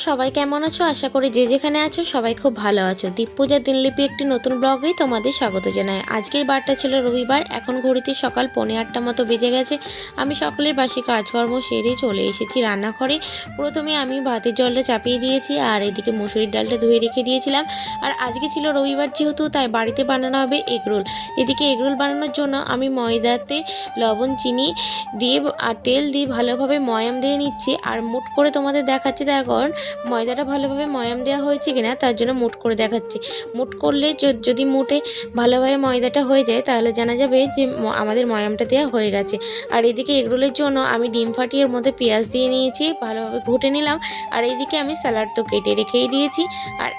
সবাই কেমন আছো? আশা করি যে যেখানে আছো সবাই খুব ভালো আছো। দীপ পূজার দিনলিপি একটি নতুন ব্লগেই তোমাদের স্বাগত জানাই। আজকের বারটা ছিল রবিবার, এখন ঘড়িতে সকাল 8:45 মতো বেজে গেছে। আমি সকলের বাসি কাজকর্ম সেরে চলে এসেছি রান্নাঘরে। প্রথমে আমি ভাতের জলটা চাপিয়ে দিয়েছি আর এদিকে মুসুরির ডালটা ধুয়ে রেখে দিয়েছিলাম। আর আজকে ছিল রবিবার যেহেতু, তাই বাড়িতে বানানো হবে এগরোল। এদিকে এগরোল বানানোর জন্য আমি ময়দাতে লবণ চিনি দিয়ে আর তেল দিয়ে ভালোভাবে ময়াম দিয়ে নিচ্ছি। আর মুট করে তোমাদের দেখাচ্ছি, তার কারণ ময়দাটা ভালোভাবে ময়াম দেওয়া হয়েছে কিনা তার জন্য মুট করে দেখাচ্ছি। মুট করলে যদি মুটে ভালোভাবে ময়দাটা হয়ে যায় তাহলে জানা যাবে যে আমাদের ময়ামটা দেওয়া হয়ে গেছে। আর এদিকে এগরোলের জন্য আমি ডিম ফাটিয়ে এর মধ্যে পেঁয়াজ দিয়ে নিয়েছি, ভালোভাবে ঘুটে নিলাম। আর এইদিকে আমি স্যালাড তো কেটে রেখেই দিয়েছি। আর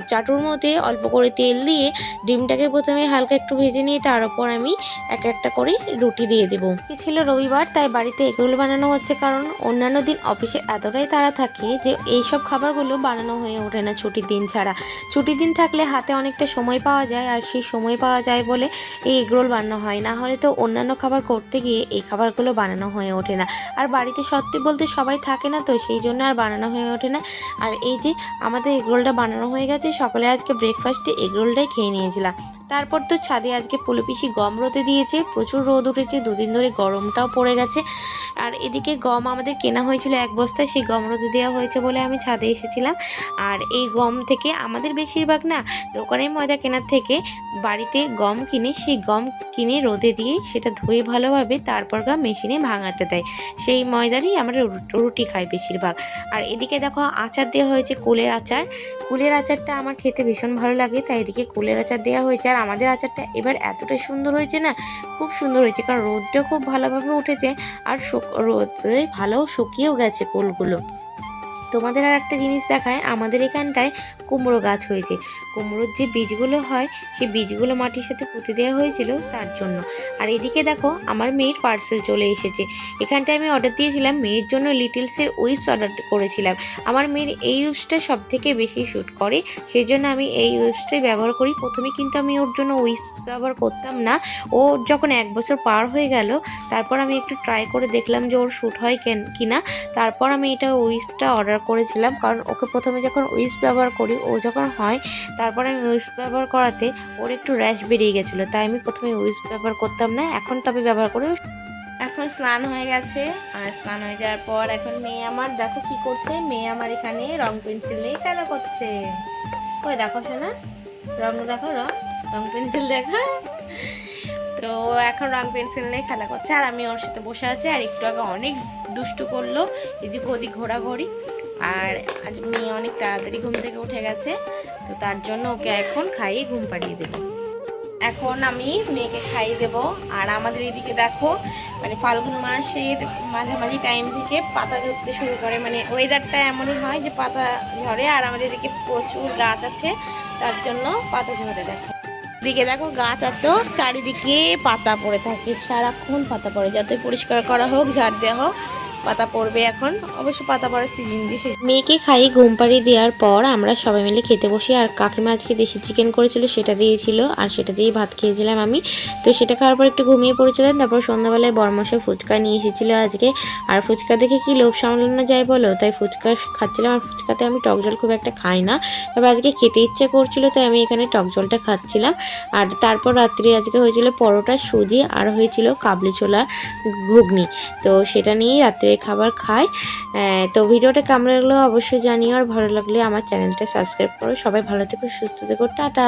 চাটুর মধ্যে অল্প করে তেল দিয়ে ডিমটাকে প্রথমে হালকা একটু ভেজে নিয়ে তার উপর আমি এক একটা করে রুটি দিয়ে দেবো। ছিল রবিবার, তাই বাড়িতে এগরোল বানানো হচ্ছে, কারণ অন্যান্য দিন অফিসে এতটাই তাড়া থাকে যে এইসব খাবারগুলো বানানো হয়ে ওঠে না ছুটির দিন ছাড়া। ছুটির দিন থাকলে হাতে অনেকটা সময় পাওয়া যায়, আর সেই সময় পাওয়া যায় বলে এই এগরোল বানানো হয়। না হলে তো অন্যান্য খাবার করতে গিয়ে এই খাবারগুলো বানানো হয়ে ওঠে না। আর বাড়িতে সত্যি বলতে সবাই থাকে না, তো সেই জন্য আর বানানো হয়ে ওঠে না। আর এই যে আমাদের এগরোলটা বানানো হয়ে গেছে, সকালে আজকে ব্রেকফাস্টে এগরোলটাই খেয়ে নিয়েছিলাম। তারপর তো ছাদে আজকে ফুলপিসি গম রোদে দিয়েছে, প্রচুর রোদ উঠেছে, দুদিন ধরে গরমটাও পড়ে গেছে। আর এদিকে গম আমাদের কেনা হয়েছিল 1 বস্তায়, সেই গম রোদে দেওয়া হয়েছে বলে আমি ছাদে এসেছিলাম। আর এই গম থেকে আমাদের বেশিরভাগ না দোকানের ময়দা কেনার থেকে বাড়িতে গম কিনে, সেই গম কিনে রোদে দিয়ে সেটা ধুয়ে ভালোভাবে তারপর মেশিনে ভাঙাতে দেয়। সেই ময়দারই আমরা রুটি খাই বেশিরভাগ। আর এদিকে দেখো আচার দেওয়া হয়েছে, কুলের আচার। কুলের আচারটা আমার খেতে ভীষণ ভালো লাগে, তাই এদিকে কুলের আচার দেওয়া হয়েছে। আর আমাদের আচারটা এবার এতটা সুন্দর হয়েছে না, খুব সুন্দর হয়েছে, কারণ রোদটা খুব ভালোভাবে উঠেছে আর রোদে ভালো শুকিয়েও গেছে কুলগুলো। তোমাদের আর একটা জিনিস দেখায়, আমাদের এখানটায় কুমড়ো গাছ হয়েছে। কুমড়োর যে বীজগুলো হয় সেই বীজগুলো মাটির সাথে পুঁতে দেওয়া হয়েছিল তার জন্য। আর এদিকে দেখো আমার মেয়ের পার্সেল চলে এসেছে। এখানটায় আমি অর্ডার দিয়েছিলাম মেয়ের জন্য লিটলসের উইপস অর্ডার করেছিলাম। আমার মেয়ের এই উইপসটা সব থেকে বেশি শ্যুট করে, সেই জন্য আমি এই উইপসটাই ব্যবহার করি। প্রথমে কিন্তু আমি ওর জন্য উইপস ব্যবহার করতাম না, ও যখন 1 বছর পার হয়ে গেল তারপর আমি একটু ট্রাই করে দেখলাম যে ওর শ্যুট হয় কিনা। তারপর আমি এটা উইপসটা অর্ডার করেছিলাম, কারণ ওকে প্রথমে যখন উইপস ব্যবহার করি, ও যখন হয় তারপর আমি উইপস ব্যবহার করাতে ওর একটু র্যাশ বেরিয়ে গেছিলো, তাই আমি প্রথমে উইপস ব্যবহার করতাম না, এখন তবে ব্যবহার করি। এখন স্নান হয়ে গেছে, আর স্নান হয়ে যাওয়ার পর এখন মেয়ে আমার দেখো কি করছে। মেয়ে আমার এখানে রং পেন্সিল নিয়ে খেলা করছে। ওই দেখো শোনা, রং দেখো, রং পেন্সিল দেখো। তো এখন রং পেন্সিল নিয়ে খেলা করছে, আর আমি ওর সাথে বসে আছি। আর একটু আগে অনেক দুষ্টু করলো, এদিক ওদিক ঘোরাঘুরি। আর আজ মেয়ে অনেক তাড়াতাড়ি ঘুম থেকে উঠে গেছে, তো তার জন্য ওকে এখন খাইয়ে ঘুম পাড়িয়ে দেবো। এখন আমি মেয়েকে খাইয়ে দেবো। আর আমাদের এদিকে দেখো মানে ফাল্গুন মাসের মাঝামাঝি টাইম থেকে পাতা ঝরতে শুরু করে, মানে ওয়েদারটা এমনই হয় যে পাতা ঝরে। আর আমাদের এদিকে প্রচুর গাছ আছে, তার জন্য পাতা ঝরে। দেখো দিকে দেখো গাছ আছে, চারিদিকে পাতা পড়ে থাকে, সারাক্ষণ পাতা পড়ে, যতই পরিষ্কার করা হোক, ঝাড় দেওয়া হোক, পাতা পড়বে। এখন অবশ্য পাতা পড়ার সিজন দিয়েছে। মেয়েকে খাইয়ে ঘুম পাড়িয়ে দেওয়ার পর আমরা সবাই মিলে খেতে বসি। আর কাকিমা আজকে দেশি চিকেন করেছিল, সেটা দিয়েছিল, আর সেটা দিয়েই ভাত খেয়েছিলাম আমি। তো সেটা খাওয়ার পর একটু ঘুমিয়ে পড়েছিলাম। তারপর সন্ধ্যাবেলায় বরমশাই ফুচকা নিয়ে এসেছিলো আজকে। আর ফুচকা দেখে কি লোভ সামলানো যায় বলো, তাই ফুচকা খাচ্ছিলাম। আর ফুচকাতে আমি টক জল খুব একটা খাই না, তবে আজকে খেতে ইচ্ছে করছিল, তাই আমি এখানে টক জলটা খাচ্ছিলাম। আর তারপর রাত্রে আজকে হয়েছিল পরোটা, সুজি, আর হয়েছিল কাবলি ছোলার ঘুগনি। তো সেটা নিয়েই রাত্রে খাবার খাই। তো ভিডিওটা কেমন লাগলো অবশ্যই জানিও, আর ভালো লাগলে আমার চ্যানেলটা সাবস্ক্রাইব করো। সবাই ভালো থেকো, সুস্থ থেকো, টাটা।